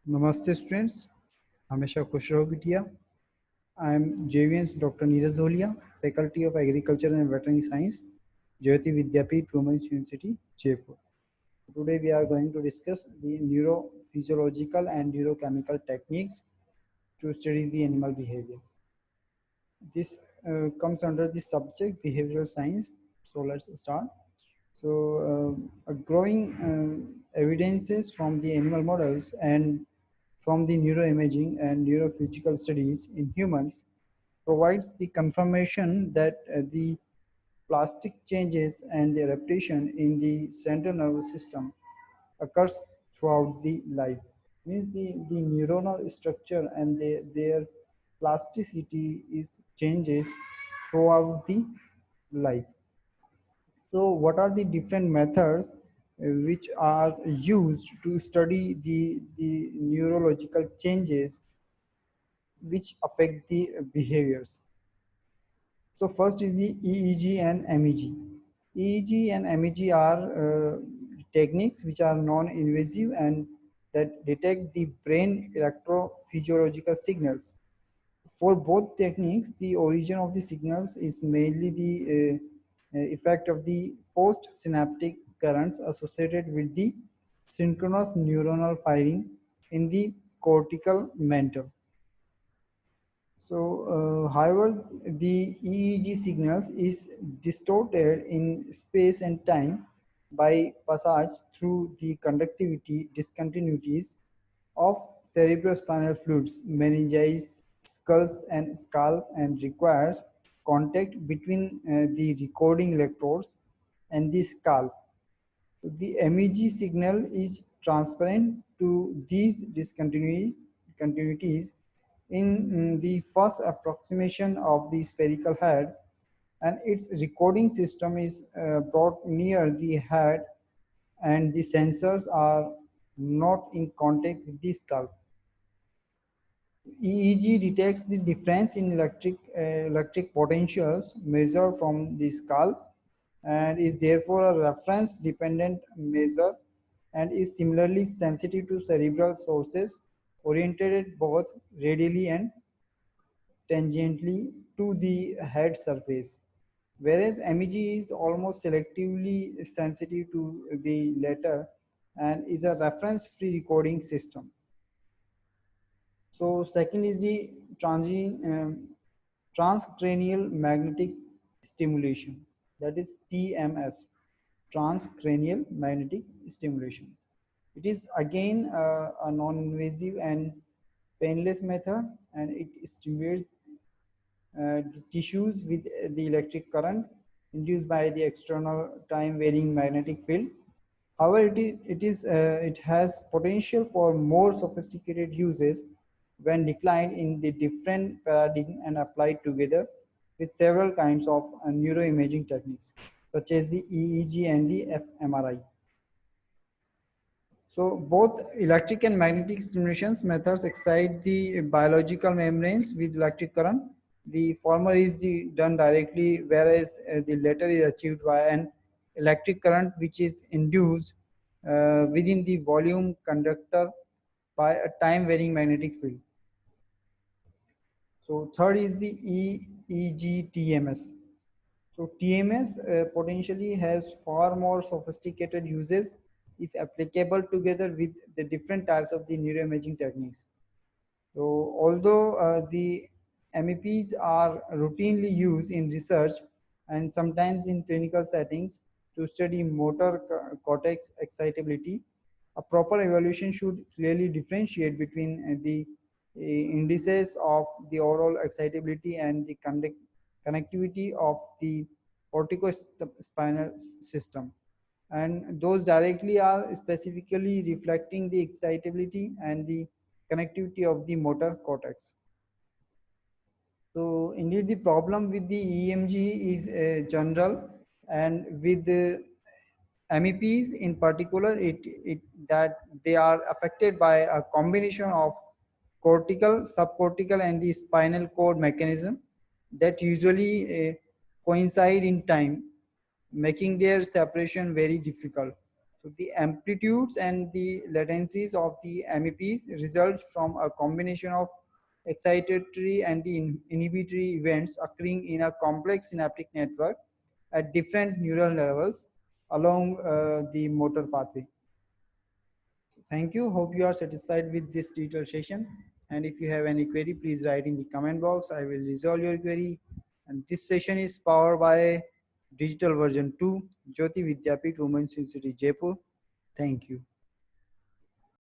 Namaste students, हमेशा खुश रहो बिटिया. I am JVN's Dr. Neeraj Dolia, Faculty of Agriculture and Veterinary Science, Jyoti Vidyapeeth Women's University, Jaipur. Today we are going to discuss the neurophysiological and neurochemical techniques to study the animal behavior. This comes under the subject behavioral science. So let's start. A growing evidences from the animal models and from the neuroimaging and neurophysical studies in humans provides the confirmation that the plastic changes and the adaptation in the central nervous system occurs throughout the life. Means the neuronal structure and their plasticity is changes throughout the life. So, what are the different methods which are used to study the neurological changes which affect the behaviors? So, first is the EEG and MEG. EEG and MEG are techniques which are non-invasive and that detect the brain electrophysiological signals. For both techniques, the origin of the signals is mainly the effect of the postsynaptic currents associated with the synchronous neuronal firing in the cortical mantle. So, however, the EEG signals is distorted in space and time by passage through the conductivity discontinuities of cerebrospinal fluids, meninges, skulls and scalp and requires contact between the recording electrodes and the scalp. So the MEG signal is transparent to these discontinuities in the first approximation of the spherical head, and its recording system is brought near the head and the sensors are not in contact with the scalp. EEG detects the difference in electric potentials measured from the scalp and is therefore a reference dependent measure and is similarly sensitive to cerebral sources oriented both radially and tangentially to the head surface. Whereas MEG is almost selectively sensitive to the latter and is a reference-free recording system. So second is the transcranial magnetic stimulation, that is TMS, transcranial magnetic stimulation. It is again a non-invasive and painless method, and it stimulates the tissues with the electric current induced by the external time varying magnetic field. However, it has potential for more sophisticated uses when declined in the different paradigm and applied together with several kinds of neuroimaging techniques, such as the EEG and the fMRI. So both electric and magnetic stimulations methods excite the biological membranes with electric current. The former is done directly, whereas the latter is achieved by an electric current which is induced within the volume conductor by a time varying magnetic field. So third is the EEG TMS. So TMS potentially has far more sophisticated uses if applicable together with the different types of the neuroimaging techniques. So although the MEPs are routinely used in research and sometimes in clinical settings to study motor cortex excitability, a proper evaluation should clearly differentiate between the indices of the overall excitability and the connectivity of the corticospinal system. And those directly are specifically reflecting the excitability and the connectivity of the motor cortex. So indeed the problem with the EMG is general, and with the MEPs in particular, it that they are affected by a combination of cortical, subcortical and the spinal cord mechanism that usually coincide in time, making their separation very difficult. So the amplitudes and the latencies of the MEPs result from a combination of excitatory and the inhibitory events occurring in a complex synaptic network at different neural levels along the motor pathway. Thank you. Hope you are satisfied with this detailed session. And if you have any query, please write in the comment box. I will resolve your query. And this session is powered by Digital Version 2, Jyoti Vidyapeeth Women's University, Jaipur. Thank you.